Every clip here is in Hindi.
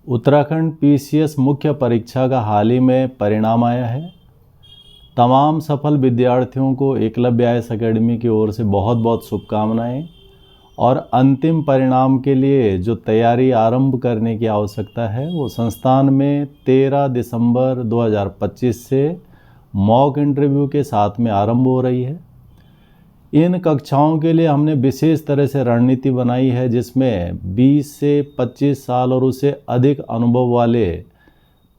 उत्तराखंड पीसीएस मुख्य परीक्षा का हाल ही में परिणाम आया है। तमाम सफल विद्यार्थियों को एकलव्य आईएएस अकेडमी की ओर से बहुत बहुत शुभकामनाएं और अंतिम परिणाम के लिए जो तैयारी आरंभ करने की आवश्यकता है वो संस्थान में 13 दिसंबर 2025 से मॉक इंटरव्यू के साथ में आरंभ हो रही है। इन कक्षाओं के लिए हमने विशेष तरह से रणनीति बनाई है जिसमें 20 से 25 साल और उससे अधिक अनुभव वाले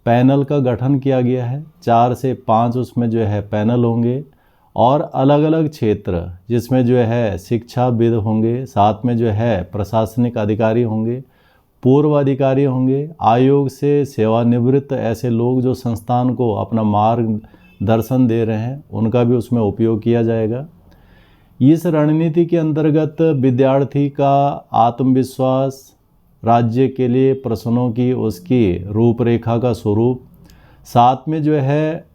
पैनल का गठन किया गया है। 4 से 5 उसमें जो है पैनल होंगे और अलग अलग क्षेत्र जिसमें जो है शिक्षाविद होंगे, साथ में जो है प्रशासनिक अधिकारी होंगे, पूर्व अधिकारी होंगे, आयोग से सेवानिवृत्त ऐसे लोग जो संस्थान को अपना मार्गदर्शन दे रहे हैं उनका भी उसमें उपयोग किया जाएगा। इस रणनीति के अंतर्गत विद्यार्थी का आत्मविश्वास, राज्य के लिए प्रश्नों की उसकी रूपरेखा का स्वरूप, साथ में जो है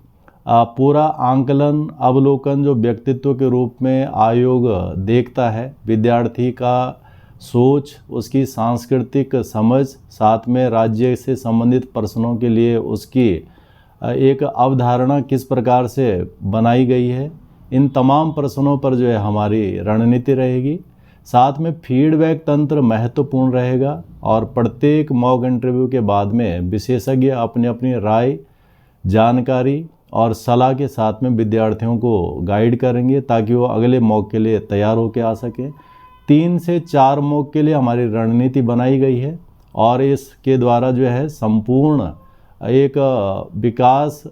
पूरा आंकलन अवलोकन जो व्यक्तित्व के रूप में आयोग देखता है, विद्यार्थी का सोच, उसकी सांस्कृतिक समझ, साथ में राज्य से संबंधित प्रश्नों के लिए उसकी एक अवधारणा किस प्रकार से बनाई गई है, इन तमाम प्रश्नों पर जो है हमारी रणनीति रहेगी। साथ में फीडबैक तंत्र महत्वपूर्ण रहेगा और प्रत्येक मॉक इंटरव्यू के बाद में विशेषज्ञ अपनी अपनी राय, जानकारी और सलाह के साथ में विद्यार्थियों को गाइड करेंगे ताकि वो अगले मॉक के लिए तैयार होकर आ सकें। 3 से 4 मॉक के लिए हमारी रणनीति बनाई गई है और इसके द्वारा जो है संपूर्ण एक विकास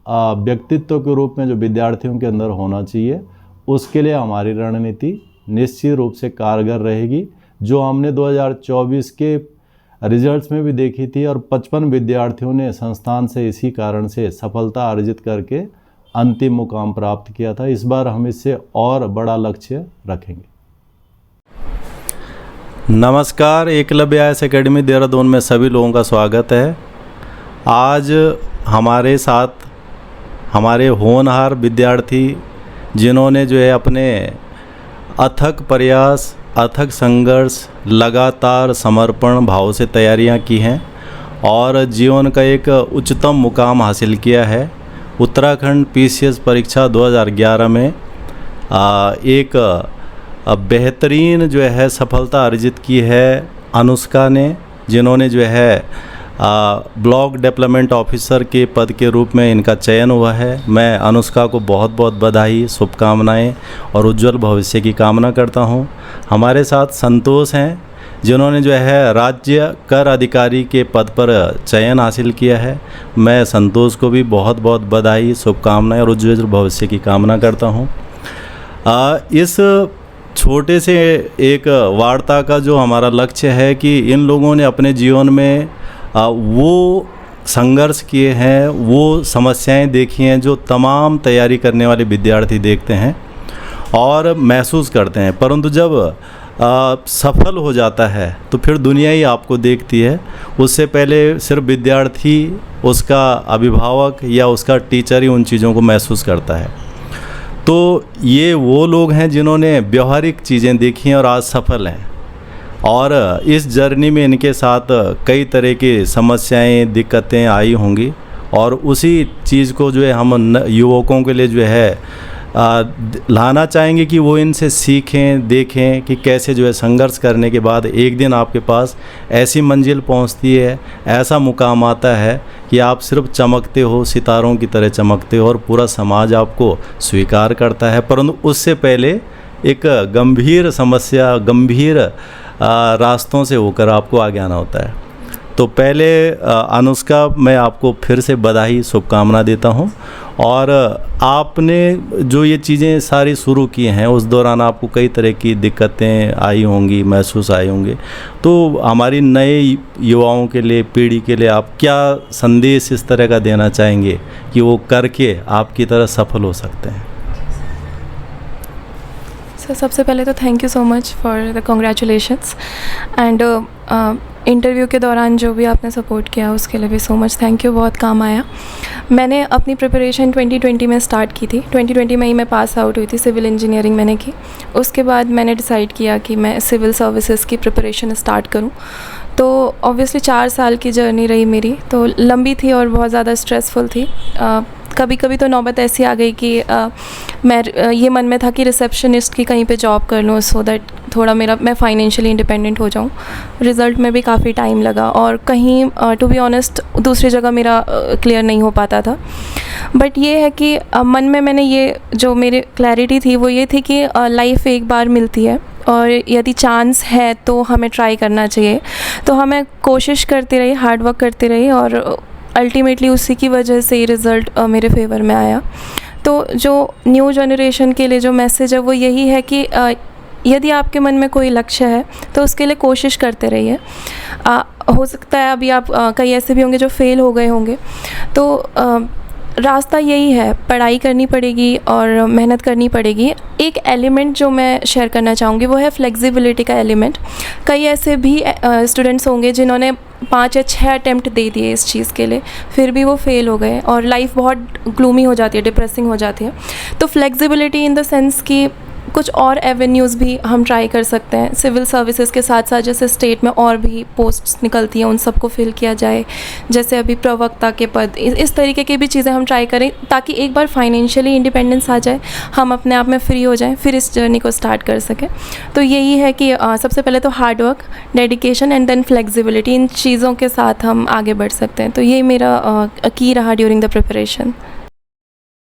व्यक्तित्व के रूप में जो विद्यार्थियों के अंदर होना चाहिए उसके लिए हमारी रणनीति निश्चित रूप से कारगर रहेगी, जो हमने 2024 के रिजल्ट्स में भी देखी थी और 55 विद्यार्थियों ने संस्थान से इसी कारण से सफलता अर्जित करके अंतिम मुकाम प्राप्त किया था। इस बार हम इससे और बड़ा लक्ष्य रखेंगे। नमस्कार, एकलव्य आईएएस अकेडमी देहरादून में सभी लोगों का स्वागत है। आज हमारे साथ हमारे होनहार विद्यार्थी जिन्होंने जो है अपने अथक प्रयास, अथक संघर्ष, लगातार समर्पण भाव से तैयारियां की हैं और जीवन का एक उच्चतम मुकाम हासिल किया है। उत्तराखंड पीसीएस परीक्षा 2011 में एक बेहतरीन जो है सफलता अर्जित की है अनुष्का ने, जिन्होंने जो है ब्लॉक डेवलपमेंट ऑफिसर के पद के रूप में इनका चयन हुआ है। मैं अनुष्का को बहुत बहुत बधाई, शुभकामनाएं और उज्जवल भविष्य की कामना करता हूं। हमारे साथ संतोष हैं जिन्होंने जो है राज्य कर अधिकारी के पद पर चयन हासिल किया है। मैं संतोष को भी बहुत बहुत बधाई, शुभकामनाएं और उज्जवल भविष्य की कामना करता हूँ। इस छोटे से एक वार्ता का जो हमारा लक्ष्य है कि इन लोगों ने अपने जीवन में वो संघर्ष किए हैं, वो समस्याएं देखी हैं जो तमाम तैयारी करने वाले विद्यार्थी देखते हैं और महसूस करते हैं, परंतु जब सफल हो जाता है तो फिर दुनिया ही आपको देखती है। उससे पहले सिर्फ विद्यार्थी, उसका अभिभावक या उसका टीचर ही उन चीज़ों को महसूस करता है। तो ये वो लोग हैं जिन्होंने व्यवहारिक चीज़ें देखी हैं और आज सफल हैं और इस जर्नी में इनके साथ कई तरह की समस्याएं, दिक्कतें आई होंगी और उसी चीज़ को जो है हम युवकों के लिए जो है लाना चाहेंगे कि वो इनसे सीखें, देखें कि कैसे जो है संघर्ष करने के बाद एक दिन आपके पास ऐसी मंजिल पहुंचती है, ऐसा मुकाम आता है कि आप सिर्फ चमकते हो, सितारों की तरह चमकते हो और पूरा समाज आपको स्वीकार करता है। परंतु उससे पहले एक गंभीर समस्या, गंभीर रास्तों से होकर आपको आगे आना होता है। तो पहले अनुष्का, मैं आपको फिर से बधाई, शुभकामना देता हूं और आपने जो ये चीज़ें सारी शुरू की हैं उस दौरान आपको कई तरह की दिक्कतें आई होंगी, महसूस आई होंगी। तो हमारी नए युवाओं के लिए, पीढ़ी के लिए आप क्या संदेश इस तरह का देना चाहेंगे कि वो करके आपकी तरह सफल हो सकते हैं? सबसे पहले तो thank you so much for the congratulations and interview के दौरान जो भी आपने सपोर्ट किया उसके लिए भी सो मच थैंक यू, बहुत काम आया। मैंने अपनी प्रिपरेशन 2020 में स्टार्ट की थी। 2020 में ही मैं पास आउट हुई थी, सिविल इंजीनियरिंग मैंने की। उसके बाद मैंने डिसाइड किया कि मैं सिविल सर्विसेज की प्रिपरेशन स्टार्ट करूं। तो ऑब्वियसली 4 साल की जर्नी रही मेरी, तो लंबी थी और बहुत ज़्यादा स्ट्रेसफुल थी। कभी कभी तो नौबत ऐसी आ गई कि मैं ये मन में था कि रिसेप्शनिस्ट की कहीं पे जॉब कर लूँ, सो दैट थोड़ा मैं फाइनेंशियली इंडिपेंडेंट हो जाऊँ। रिज़ल्ट में भी काफ़ी टाइम लगा और कहीं टू बी ऑनेस्ट दूसरी जगह मेरा क्लियर नहीं हो पाता था। बट ये है कि मन में मैंने ये जो मेरी क्लैरिटी थी वो ये थी कि लाइफ एक बार मिलती है और यदि चांस है तो हमें ट्राई करना चाहिए। तो हमें कोशिश करते रही, हार्ड वर्क करते रही और अल्टीमेटली उसी की वजह से रिज़ल्ट मेरे फेवर में आया। तो जो न्यू जनरेशन के लिए जो मैसेज है वो यही है कि यदि आपके मन में कोई लक्ष्य है तो उसके लिए कोशिश करते रहिए। हो सकता है अभी आप कई ऐसे भी होंगे जो फेल हो गए होंगे, तो रास्ता यही है, पढ़ाई करनी पड़ेगी और मेहनत करनी पड़ेगी। एक एलिमेंट जो मैं शेयर करना चाहूँगी वो है फ्लेक्सिबिलिटी का एलिमेंट। कई ऐसे भी स्टूडेंट्स होंगे जिन्होंने 5 या 6 अटैम्प्ट दे दिए इस चीज़ के लिए, फिर भी वो फेल हो गए और लाइफ बहुत ग्लूमी हो जाती है, डिप्रेसिंग हो जाती है। तो फ्लेक्सिबिलिटी इन द सेंस कि कुछ और एवेन्यूज़ भी हम ट्राई कर सकते हैं। सिविल सर्विसेज के साथ साथ जैसे स्टेट में और भी पोस्ट्स निकलती हैं उन सबको फिल किया जाए, जैसे अभी प्रवक्ता के पद, इस तरीके की भी चीज़ें हम ट्राई करें ताकि एक बार फाइनेंशियली इंडिपेंडेंस आ जाए, हम अपने आप में फ्री हो जाएं, फिर इस जर्नी को स्टार्ट कर सकें। तो यही है कि सबसे पहले तो hard work, dedication and then flexibility, इन चीज़ों के साथ हम आगे बढ़ सकते हैं। तो यही मेरा की रहा ड्यूरिंग द प्रिपरेशन।